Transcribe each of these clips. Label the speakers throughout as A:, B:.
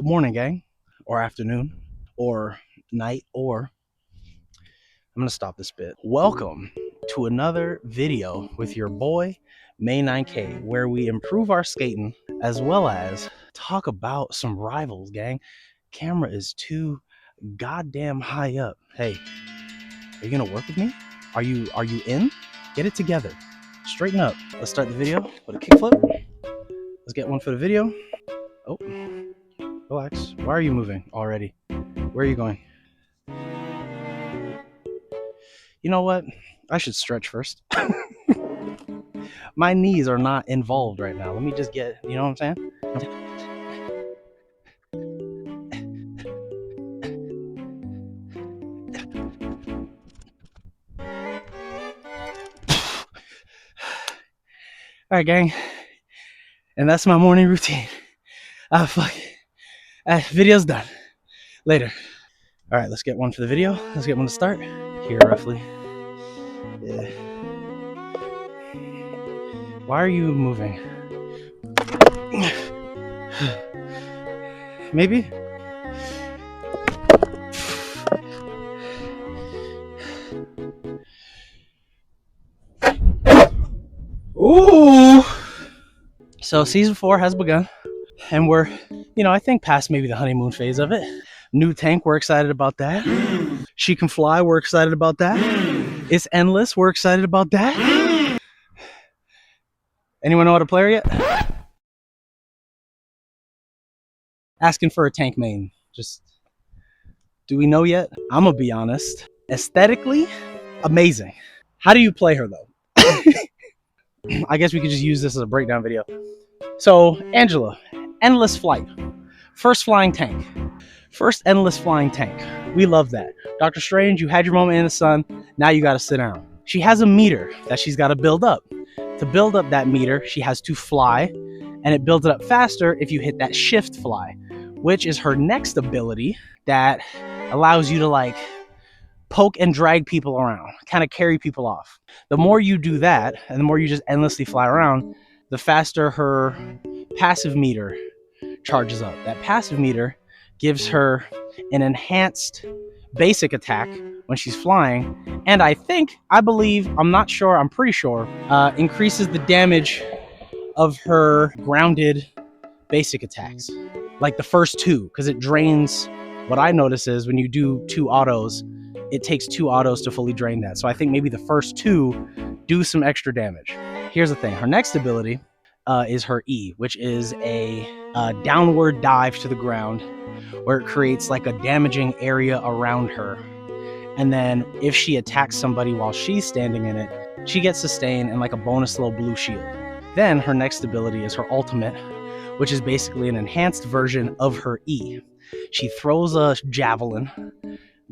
A: Good morning, gang, or afternoon, or night, or I'm gonna stop this bit. Welcome to another video with your boy May 9K, where we improve our skating as well as talk about some rivals, gang. Camera is too goddamn high up. Hey, are you gonna work with me? Are you in? Get it together. Straighten up. Let's start the video with a kickflip. Let's get one for the video. Oh, relax. Why are you moving already? Where are you going? You know what? I should stretch first. My knees are not involved right now. Let me just get, you know what I'm saying? All right, gang. And that's my morning routine. Fuck. Video's done. Later. All right, let's get one for the video. Let's get one to start. Here, roughly. Yeah. Why are you moving? Maybe? Ooh! So season 4 has begun, and we're, I think past maybe the honeymoon phase of it. New tank, we're excited about that. She can fly, we're excited about that. It's endless, we're excited about that. Anyone know how to play her yet? Asking for a tank main. Just, do we know yet? I'm gonna be honest. Aesthetically, amazing. How do you play her though? I guess we could just use this as a breakdown video. So, Angela, endless flight. First flying tank. First endless flying tank. We love that. Dr. Strange, you had your moment in the sun. Now you gotta sit down. She has a meter that she's gotta build up. To build up that meter, she has to fly, and it builds it up faster if you hit that shift fly, which is her next ability that allows you to like poke and drag people around, kind of carry people off. The more you do that, and the more you just endlessly fly around, the faster her passive meter charges up. That passive meter gives her an enhanced basic attack when she's flying, and I believe, I'm not sure, I'm pretty sure, increases the damage of her grounded basic attacks. Like the first two, because it drains. What I notice is when you do 2 autos, it takes 2 autos to fully drain that. So I think maybe the first 2 do some extra damage. Here's the thing. Her next ability is her E, which is a downward dive to the ground where it creates like a damaging area around her. And then if she attacks somebody while she's standing in it, she gets sustained and like a bonus little blue shield. Then her next ability is her ultimate, which is basically an enhanced version of her E. She throws a javelin,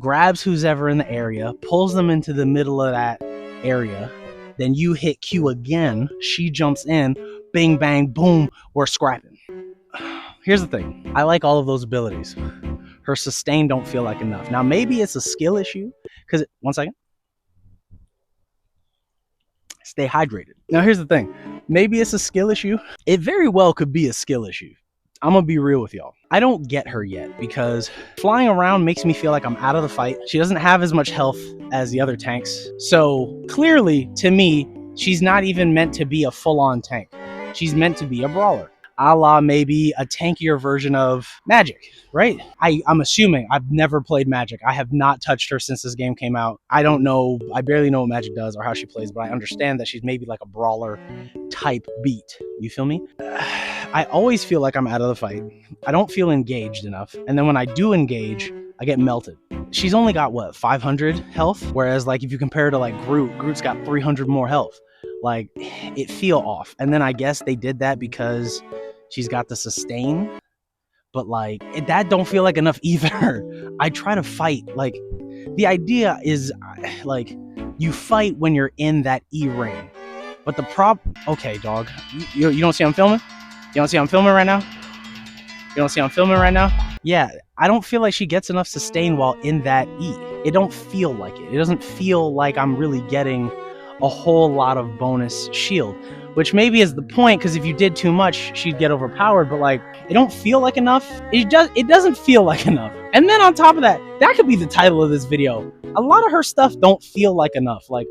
A: grabs who's ever in the area, pulls them into the middle of that area. Then you hit Q again, she jumps in, bing, bang, boom, we're scrapping. Here's the thing. I like all of those abilities. Her sustain don't feel like enough. Now, maybe it's a skill issue, because, one second. Stay hydrated. Now, here's the thing. Maybe it's a skill issue. It very well could be a skill issue. I'm gonna be real with y'all. I don't get her yet because flying around makes me feel like I'm out of the fight. She doesn't have as much health as the other tanks. So clearly, to me, she's not even meant to be a full-on tank. She's meant to be a brawler. A la maybe a tankier version of Magic, right? I'm assuming. I've never played Magic. I have not touched her since this game came out. I don't know. I barely know what Magic does or how she plays, but I understand that she's maybe like a brawler type beat. You feel me? I always feel like I'm out of the fight. I don't feel engaged enough. And then when I do engage, I get melted. She's only got, what, 500 health? Whereas, like, if you compare her to, like, Groot's got 300 more health. Like, it feel off. And then I guess they did that because she's got the sustain. But, like, that don't feel like enough either. I try to fight. Like, the idea is, like, you fight when you're in that E ring. But the okay, dog. You don't see I'm filming? You don't see I'm filming right now? You don't see I'm filming right now? Yeah, I don't feel like she gets enough sustain while in that E. It don't feel like it. It doesn't feel like I'm really getting a whole lot of bonus shield, which maybe is the point, because if you did too much, she'd get overpowered, but like, it don't feel like enough. It doesn't feel like enough. And then on top of that, that could be the title of this video. A lot of her stuff don't feel like enough. Like,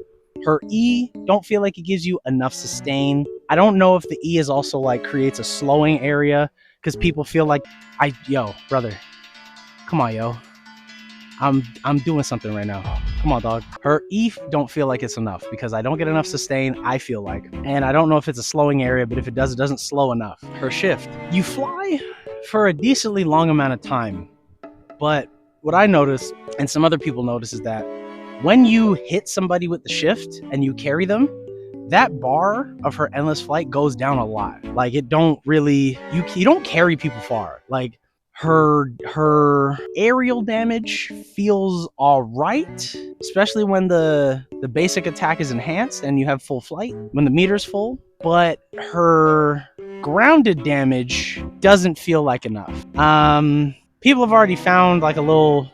A: her E don't feel like it gives you enough sustain. I don't know if the E is also like creates a slowing area, because people feel like, yo, brother, come on, yo. I'm doing something right now. Come on, dog. Her E don't feel like it's enough, because I don't get enough sustain, I feel like. And I don't know if it's a slowing area, but if it does, it doesn't slow enough. Her shift. You fly for a decently long amount of time. But what I noticed, and some other people notice, is that when you hit somebody with the shift and you carry them, that bar of her endless flight goes down a lot. Like, it don't really, you don't carry people far. Like, her aerial damage feels all right, especially when the basic attack is enhanced and you have full flight, when the meter's full. But her grounded damage doesn't feel like enough. People have already found like a little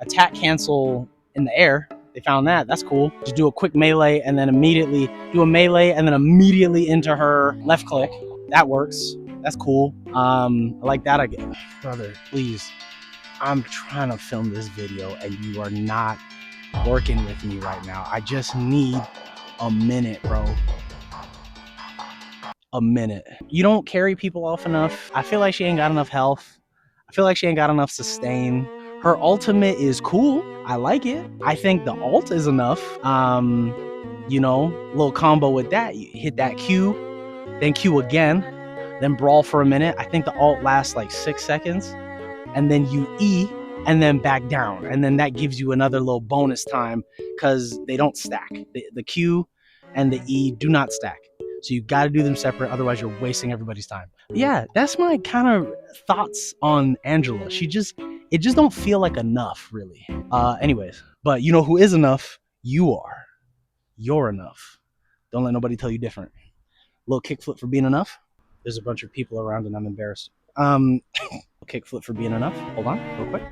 A: attack cancel in the air. They found that. That's cool. Just do a quick melee and then immediately do a melee and then immediately into her left click. That works. That's cool. I like that. I get, brother, please. I'm trying to film this video and you are not working with me right now. I just need a minute, bro. A minute. You don't carry people off enough. I feel like she ain't got enough health. I feel like she ain't got enough sustain. Her ultimate is cool. I like it. I think the ult is enough. You know, little combo with that. You hit that Q, then Q again, then brawl for a minute. I think the ult lasts like 6 seconds, and then you E and then back down, and then that gives you another little bonus time, because they don't stack. The Q and the E do not stack, so you got to do them separate, otherwise you're wasting everybody's time. Yeah, that's my kind of thoughts on Angela. It just don't feel like enough, really. Anyways, but you know who is enough? You are. You're enough. Don't let nobody tell you different. Little kickflip for being enough. There's a bunch of people around and I'm embarrassed. Kickflip for being enough. Hold on, real quick.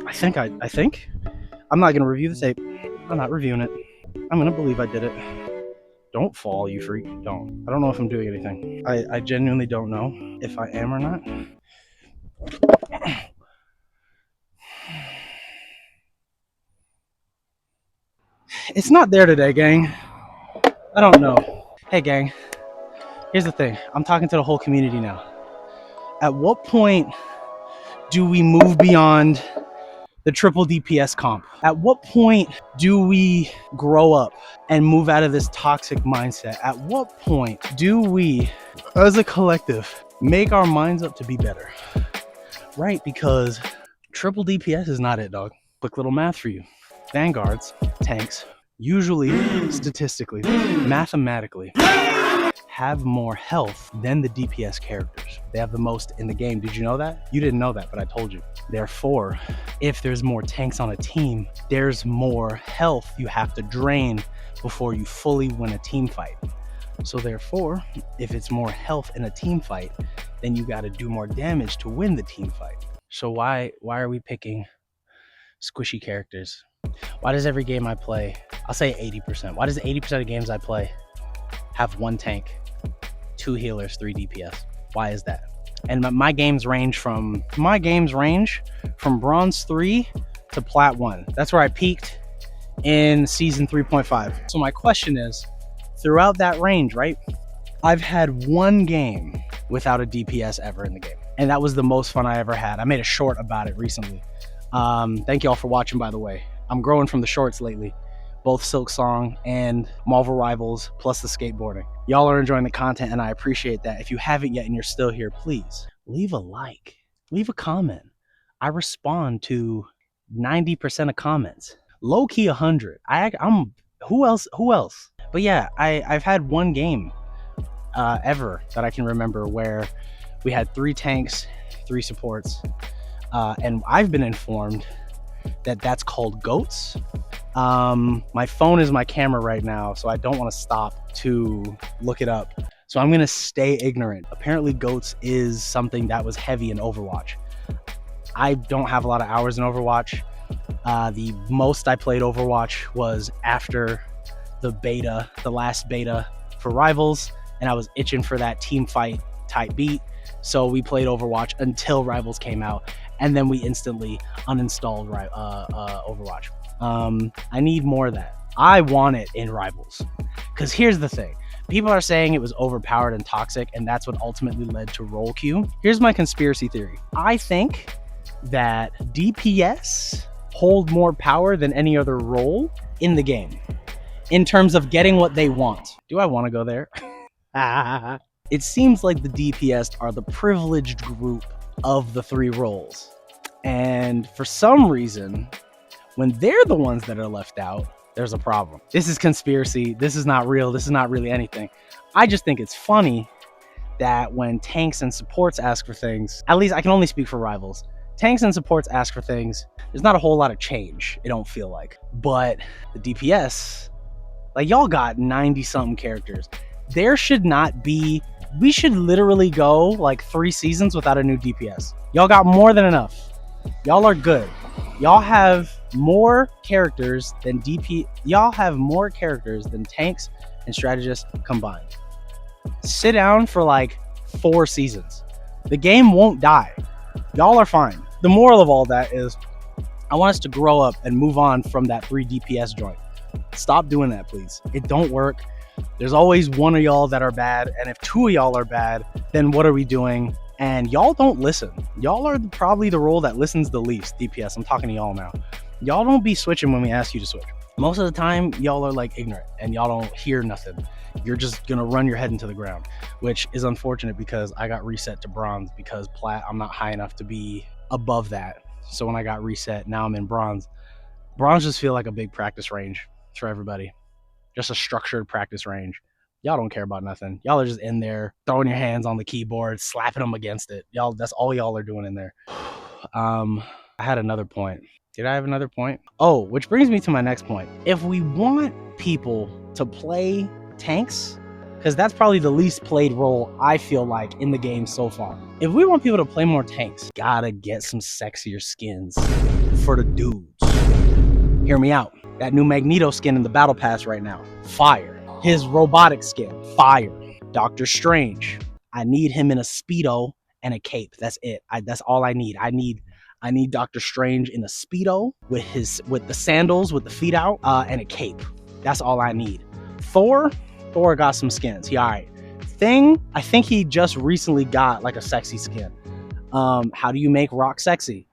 A: I think. I'm not gonna review the tape. I'm not reviewing it. I'm gonna believe I did it. Don't fall, you freak. Don't. I don't know if I'm doing anything. I genuinely don't know if I am or not. It's not there today, gang. I don't know. Hey, gang. Here's the thing. I'm talking to the whole community now. At what point do we move beyond the triple DPS comp? At what point do we grow up and move out of this toxic mindset? At what point do we, as a collective, make our minds up to be better? Right, because triple DPS is not it, dog. Quick little math for you. Vanguards, tanks, usually, statistically, mathematically, have more health than the DPS characters. They have the most in the game. Did you know that? You didn't know that, but I told you. Therefore, if there's more tanks on a team, there's more health you have to drain before you fully win a team fight. So therefore, if it's more health in a team fight, then you got to do more damage to win the team fight. So why are we picking squishy characters? Why does every game I play, I'll say 80%, why does 80% of games I play have 1 tank, 2 healers, 3 DPS? Why is that? And my games range from bronze 3 to plat 1. That's where I peaked in season 3.5. So my question is, throughout that range, right, I've had 1 game without a DPS ever in the game, and that was the most fun I ever had. I made a short about it recently. Thank you all for watching, by the way. I'm growing from the shorts lately, both Silk Song and Marvel Rivals, plus the skateboarding. Y'all are enjoying the content, and I appreciate that. If you haven't yet and you're still here, please leave a like, leave a comment. I respond to 90% of comments. Low key 100. I'm who else? But yeah, I've had 1 game ever that I can remember where we had 3 tanks, 3 supports, and I've been informed that that's called goats. My phone is my camera right now, so I don't want to stop to look it up. So I'm gonna stay ignorant. Apparently goats is something that was heavy in Overwatch. I don't have a lot of hours in Overwatch. The most I played Overwatch was after the last beta for Rivals, and I was itching for that team fight type beat. So we played Overwatch until Rivals came out, and then we instantly uninstalled Overwatch. I need more of that. I want it in Rivals. Because here's the thing. People are saying it was overpowered and toxic, and that's what ultimately led to roll queue. Here's my conspiracy theory. I think that DPS hold more power than any other role in the game in terms of getting what they want. Do I want to go there? It seems like the DPS are the privileged group of the three roles. And for some reason, when they're the ones that are left out, there's a problem. This is conspiracy. This is not real. This is not really anything. I just think it's funny that when tanks and supports ask for things, at least I can only speak for Rivals, tanks and supports ask for things, there's not a whole lot of change, it don't feel like. But the DPS, like, y'all got 90 something characters. There should not be, we should literally go like 3 seasons without a new DPS. Y'all got more than enough. Y'all are good. Y'all have more characters than y'all have more characters than tanks and strategists combined. Sit down for like 4 seasons. The game won't die. Y'all are fine. The moral of all that is I want us to grow up and move on from that 3 DPS joint. Stop doing that, please. It don't work. There's always one of y'all that are bad, and if 2 of y'all are bad, then what are we doing? And y'all don't listen. Y'all are probably the role that listens the least. DPS, I'm talking to y'all now. Y'all don't be switching when we ask you to switch. Most of the time, y'all are like ignorant and y'all don't hear nothing. You're just gonna run your head into the ground, which is unfortunate because I got reset to bronze because plat, I'm not high enough to be above that. So when I got reset, now I'm in bronze. Bronze just feel like a big practice range for everybody. Just a structured practice range. Y'all don't care about nothing. Y'all are just in there throwing your hands on the keyboard, slapping them against it. Y'all, that's all y'all are doing in there. I had another point. Did I have another point? Oh, which brings me to my next point. If we want people to play tanks, because that's probably the least played role I feel like in the game so far. If we want people to play more tanks, gotta get some sexier skins for the dudes. Hear me out. That new Magneto skin in the battle pass right now, fire. His robotic skin, fire. Doctor Strange, I need him in a Speedo and a cape. That's it. That's all I need. I need Doctor Strange in a Speedo with the sandals with the feet out and a cape. That's all I need. Thor got some skins. He all right. Thing, I think he just recently got like a sexy skin. How do you make Rock sexy?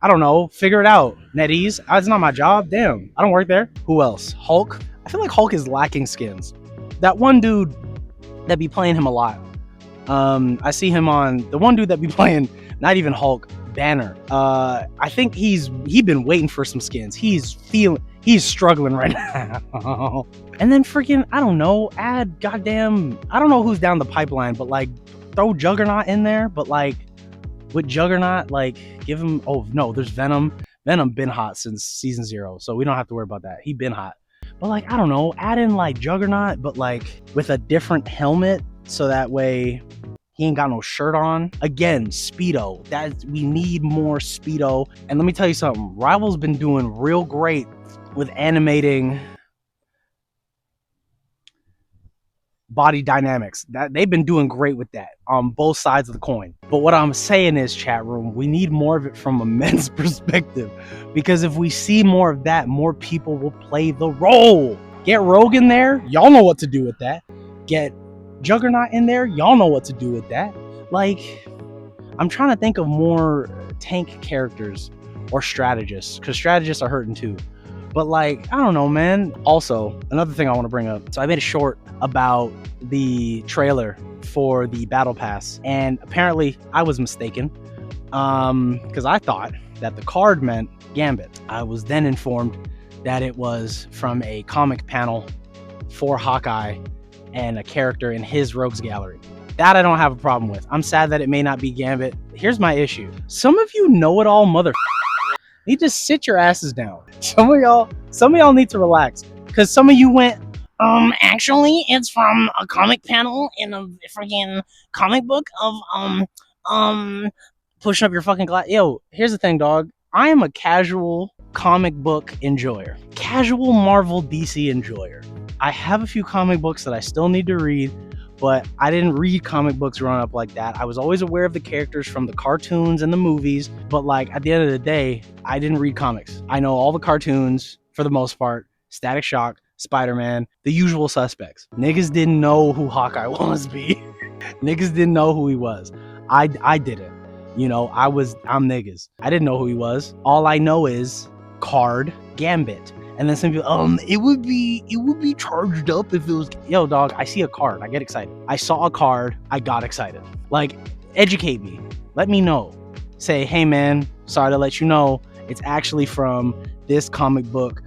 A: I don't know. Figure it out. NetEase. It's not my job. Damn. I don't work there. Who else? Hulk. I feel like Hulk is lacking skins. That one dude that be playing him a lot. I see him on the one dude that be playing, not even Hulk, Banner. I think he been waiting for some skins. He's struggling right now. And then freaking, I don't know, add goddamn, I don't know who's down the pipeline, but like throw Juggernaut in there, but like with Juggernaut, like give him, oh no, there's Venom. Venom been hot since season 0, so we don't have to worry about that. He been hot. But like, I don't know, add in like Juggernaut, but like with a different helmet, so that way he ain't got no shirt on. Again, Speedo. We need more Speedo. And let me tell you something, Rival's been doing real great with animating body dynamics. That they've been doing great with that on both sides of the coin. But what I'm saying is, chat room, we need more of it from a men's perspective, because if we see more of that, more people will play the role. Get Rogue in there, y'all know what to do with that. Get Juggernaut in there, y'all know what to do with that. Like, I'm trying to think of more tank characters or strategists, because strategists are hurting too. But like, I don't know, man. Also, another thing I want to bring up. So I made a short about the trailer for the Battle Pass, and apparently I was mistaken, because I thought that the card meant Gambit. I was then informed that it was from a comic panel for Hawkeye and a character in his Rogues Gallery. That I don't have a problem with. I'm sad that it may not be Gambit. Here's my issue. Some of you know-it-all mother need to sit your asses down. Some of y'all need to relax, because some of you went, actually it's from a comic panel in a freaking comic book of pushing up your fucking glass. Yo, here's the thing, dog. I am a casual comic book enjoyer, casual Marvel DC enjoyer. I have a few comic books that I still need to read, but I didn't read comic books growing up like that. I was always aware of the characters from the cartoons and the movies, but like at the end of the day, I didn't read comics. I know all the cartoons for the most part, Static Shock, Spider-Man, the usual suspects. Niggas didn't know who Hawkeye was, B. Niggas didn't know who he was. I didn't. You know, I'm niggas. I didn't know who he was. All I know is Card, Gambit. And then some people, it would be charged up if it was. Yo, dog, I see a card, I get excited. I saw a card, I got excited. Like, educate me. Let me know. Say, hey man, sorry to let you know, it's actually from this comic book,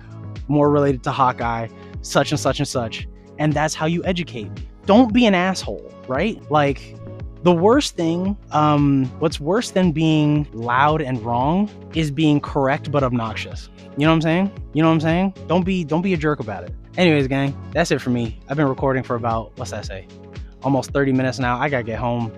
A: more related to Hawkeye, such and such and such. And that's how you educate me. Don't be an asshole, right? Like, the worst thing, what's worse than being loud and wrong is being correct but obnoxious. You know what I'm saying? You know what I'm saying? Don't be a jerk about it. Anyways, gang, that's it for me. I've been recording for about, what's that say? Almost 30 minutes now. I gotta get home.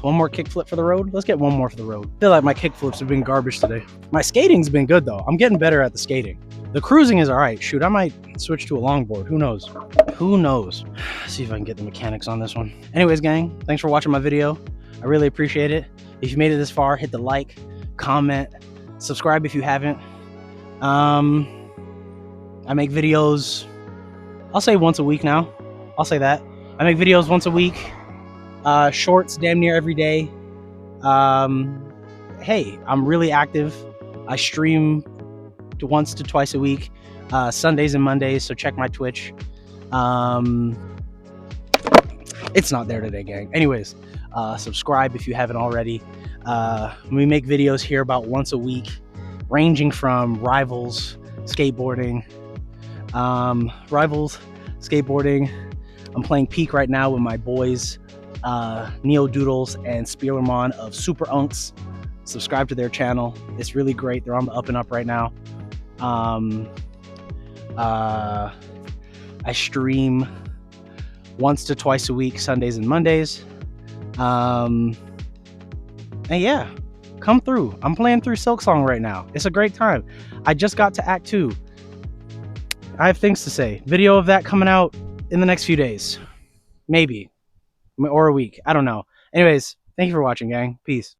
A: One more kickflip for the road. Let's get one more for the road. I feel like my kickflips have been garbage today. My skating's been good though. I'm getting better at the skating. The cruising is all right. Shoot, I might switch to a longboard. Who knows? Who knows? See if I can get the mechanics on this one. Anyways, gang, thanks for watching my video. I really appreciate it. If you made it this far, hit the like, comment, subscribe if you haven't. I make videos, I'll say once a week now. I'll say that. I make videos once a week. Shorts damn near every day. Hey, I'm really active. I stream once to twice a week, Sundays and Mondays, so check my Twitch. It's not there today, gang. Anyways, subscribe if you haven't already. We make videos here about once a week, ranging from Rivals, skateboarding. I'm playing Peak right now with my boys, Neo Doodles and Spearmon of Super Unks. Subscribe to their channel. It's really great. They're on the up and up right now. I stream once to twice a week, Sundays and Mondays. And yeah, come through. I'm playing through Silksong right now. It's a great time. I just got to Act 2. I have things to say. Video of that coming out in the next few days. Maybe. Or a week. I don't know. Anyways, thank you for watching, gang. Peace.